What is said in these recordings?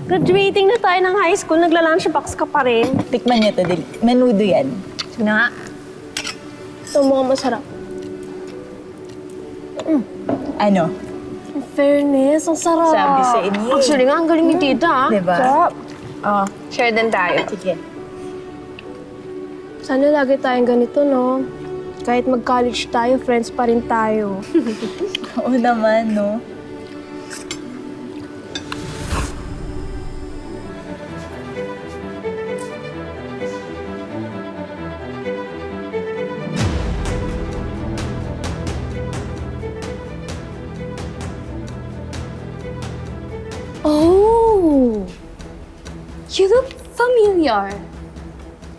Graduating na tayo ng high school, nagla-lunchbox ka pa rin. Tikman niyo to, menudo yan. Sige na nga. Ito mukhang masarap. Ano? In fairness, ang sarap. Sabi sa inyo. Actually nga, ang galing ni tita, ha? Diba? Sarap. Share din tayo. Sige. Sana lagi tayong ganito, no? Kahit mag-college tayo, friends pa rin tayo. Oo naman, no? Oh! You look familiar.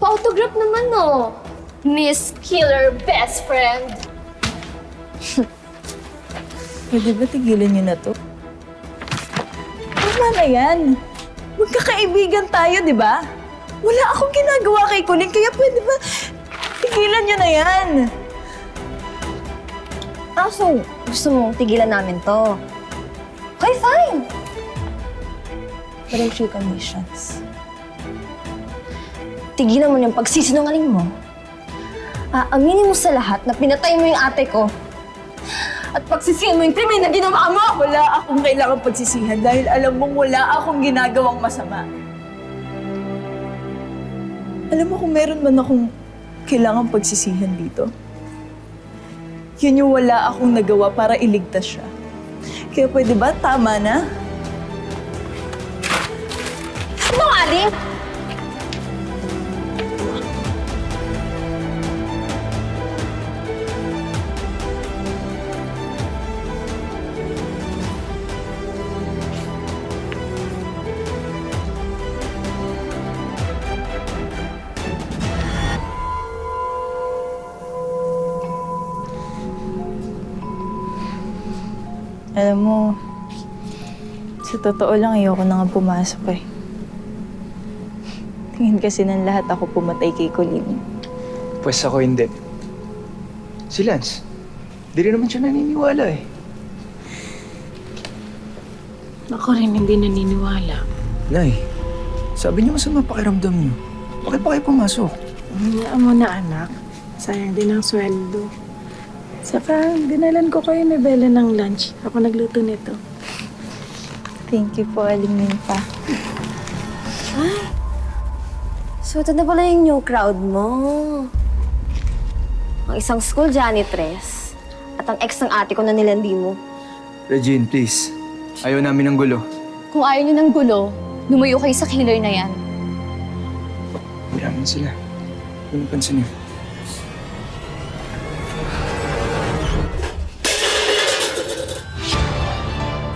Pa-autograph naman, no? Miss Killer Best Friend. Pwede ba tigilan niyo na to? Tama na yan. Magkakaibigan tayo, di ba? Wala akong ginagawa kay Colleen, kaya pwede ba tigilan niyo na yan? Ah, so gusto mong tigilan namin to? Okay, fine. But a few conditions. Tigilan mo yung pagsisinungaling mo. Aaminin mo sa lahat na pinatay mo yung ate ko. At pagsisihan mo yung krimen na ginawa mo! Wala akong kailangang pagsisihan dahil alam mong wala akong ginagawang masama. Alam mo kung meron man akong kailangang pagsisihan dito, yun yung wala akong nagawa para iligtas siya. Kaya pwede ba tama na? Sinungaling! Alam mo, sa totoo lang ayoko na nga pumasok eh. Tingin kasi ng lahat ako pumatay kay Colleen. Pues ako hindi. Si Lance, di rin naman siya naniniwala eh. Ako rin hindi naniniwala. Nay, sabi niyo masama pakiramdam niyo. Bakit pa kayo pumasok? Hayaan mo na, anak. Sayang din ang sweldo. Saka, dinalan ko kayo ni Bella ng lunch. Ako nagluto nito. Thank you po, Aling Ninfa. So, ito na pala yung new crowd mo. Ang isang school janitress at ang ex ng ate ko na nilandi mo. Regine, please. Ayaw namin ng gulo. Kung ayaw niyo ng gulo, lumayo kayo sa killer na yan. Mayaman sila. Kung pansin niyo.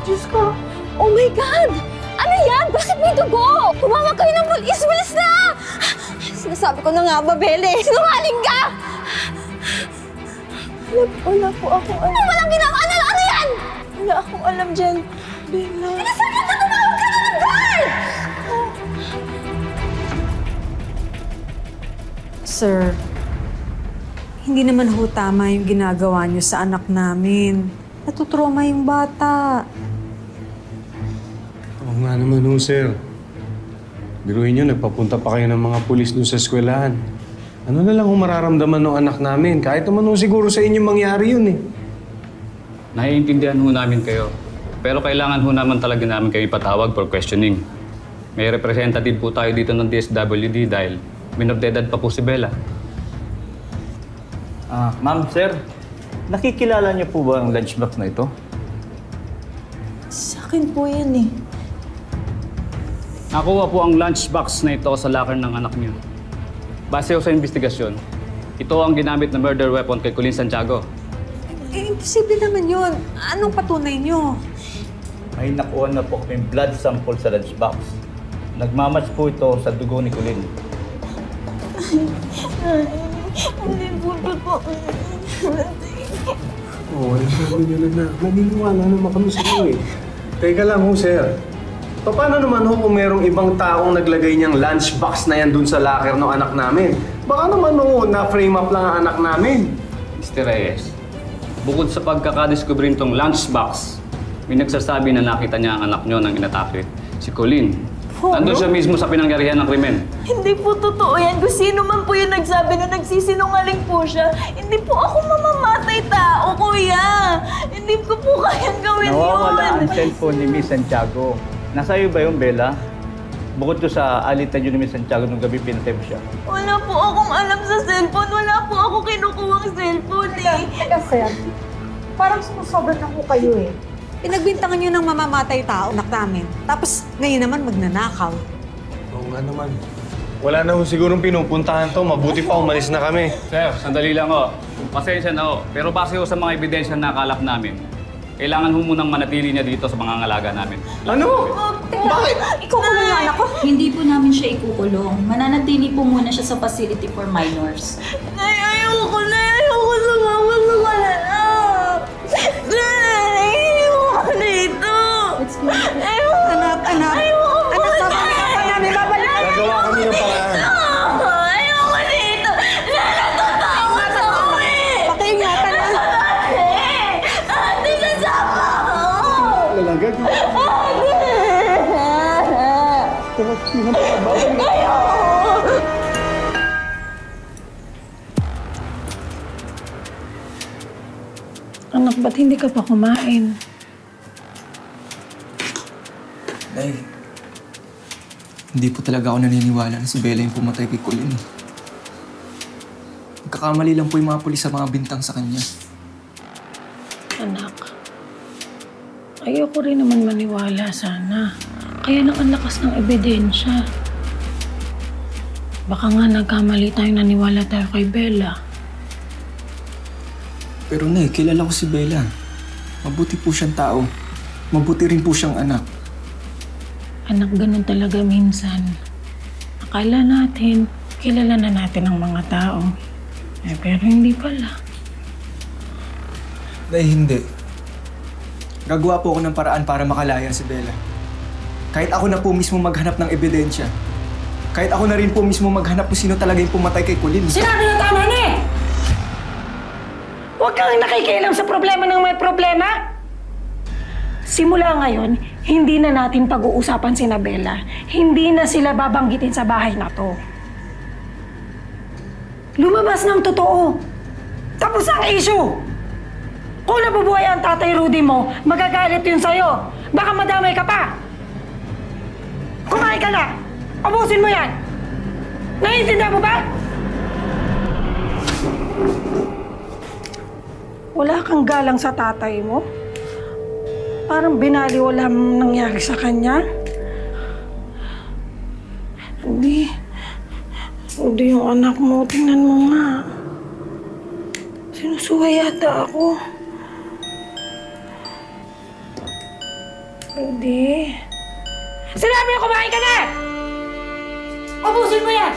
Diyos ko! Oh my God! Ano yan? Bakit may dugo? Tumawag kayo ng pulis! Bilis na! Sinasabi ko na nga ba, Bele? Sinungaling ka! Wala po akong alam. Ano walang ginawa? Ano yan? Wala akong alam dyan. Bella. Sinasabi ko tumawag ka na ng guard! Sir, hindi naman ho tama yung ginagawa niyo sa anak namin. Natutrauma yung bata. Oo nga naman ho, sir. Biruin niyo, nagpapunta pa kayo ng mga pulis doon sa eskwelahan. Ano na lang ho mararamdaman ng anak namin? Kahit naman ho siguro sa inyo mangyari yun eh. Naiintindihan ho namin kayo. Pero kailangan ho naman talaga namin kayo ipatawag for questioning. May representative po tayo dito ng DSWD dahil minordedad pa po si Bella. Ma'am, sir, nakikilala niyo po ba ang lunchbox na ito? Sa akin po yan eh. Nakuha po ang lunchbox na ito sa locker ng anak niyo. Base ho sa investigasyon, ito ang ginamit na murder weapon kay Colleen Santiago. Eh, imposible naman yun. Anong patunay niyo? May nakuha na po kaming blood sample sa lunchbox. Nagmamatch po ito sa dugo ni Colleen. Hindi po totoo. Oo, sabi niyo na naniniwala naman kami sa iyo eh. Teka lang ho, sir. Paano naman ho kung merong ibang taong naglagay niyang lunchbox na yan dun sa locker ng anak namin? Baka naman ho, na-frame up lang ang anak namin. Mr. Reyes, bukod sa pagkakadiscover nitong lunchbox, may nagsasabi na nakita niya ang anak niyo nang inatake, si Colleen. Nandun siya mismo sa pinangyarihan ng krimen. Hindi po totoo yan. Kung sino man po yung nagsabi na nagsisinungaling po siya, hindi po ako mamamatay tao, kuya. Hindi ko po kayang gawin Nawawala yun. ang cellphone ni Miss Santiago. Nasa iyo ba yung Bella? Bukod to sa alitan yun ni Miss Santiago nung gabi pinatay mo siya. Wala po akong alam sa cellphone. Wala po ako kinukuhang cellphone eh. Sir, parang sumusobra na po kayo eh. Pinagbintangan nyo ng mamamatay tao, anak namin. Tapos ngayon naman magnanakaw. Oo nga naman. Wala na ho sigurong pinupuntahan to. Mabuti pa umalis na kami. Sir, sandali lang ho. Pasensya na ho. Pero base ho sa mga ebidensya na nakalap namin, kailangan ho munang manatili niya dito sa mga ngalaga namin. Ano? Bakit? Ikukulong yung anak ko? Hindi po namin siya ikukulong. Mananatili po muna siya sa facility for minors. Nay, ayoko na. Ayoko sumama sa kanila. Nay, ayoko dito. Anak, anak. Namin babalik. Gagawa kami ng paraan. Ayoko dito. Natatakot ako eh. Pakiingatan na. Ate, nasama ako. Lalagag. Anak, ba't hindi ka pa kumain? Nay, hindi po talaga ako naniniwala na si Bella yung pumatay kay Colleen. Nagkakamali lang po yung mga pulis sa mga bintang sa kanya. Anak, ayoko rin naman maniwala sana. Kaya lang ang lakas ng ebidensya. Baka nga nagkamali tayo naniwala tayo kay Bella. Pero Nay, kilala ko si Bella. Mabuti po siyang tao. Mabuti rin po siyang anak. Anak, ganun talaga minsan. Akala natin, kilala na natin ang mga tao. Pero hindi pala. Nay, hindi. Gagawa po ako ng paraan para makalaya si Bella. Kahit ako na po mismo maghanap ng ebidensya. Kahit ako na rin po mismo maghanap kung sino talaga yung pumatay kay Colleen. Sinabi na tama na eh! Huwag kang nakikialam sa problema ng may problema! Simula ngayon, hindi na natin pag-uusapan si Bella. Hindi na sila babanggitin sa bahay na to. Lumabas ng totoo. Tapos ang issue. Kung nabubuhay ang tatay Rudy mo, magagalit yun sa'yo. Baka madamay ka pa. Kumain ka na! Ubusin mo yan! Naiintindihan mo ba? Wala kang galang sa tatay mo? Parang binaliwala ang nangyari sa kanya? Hindi yung anak mo. Tingnan mo nga. Sinusuway yata ako. Rudy. Sinabi ko kumain ka na! Ubusin mo yan!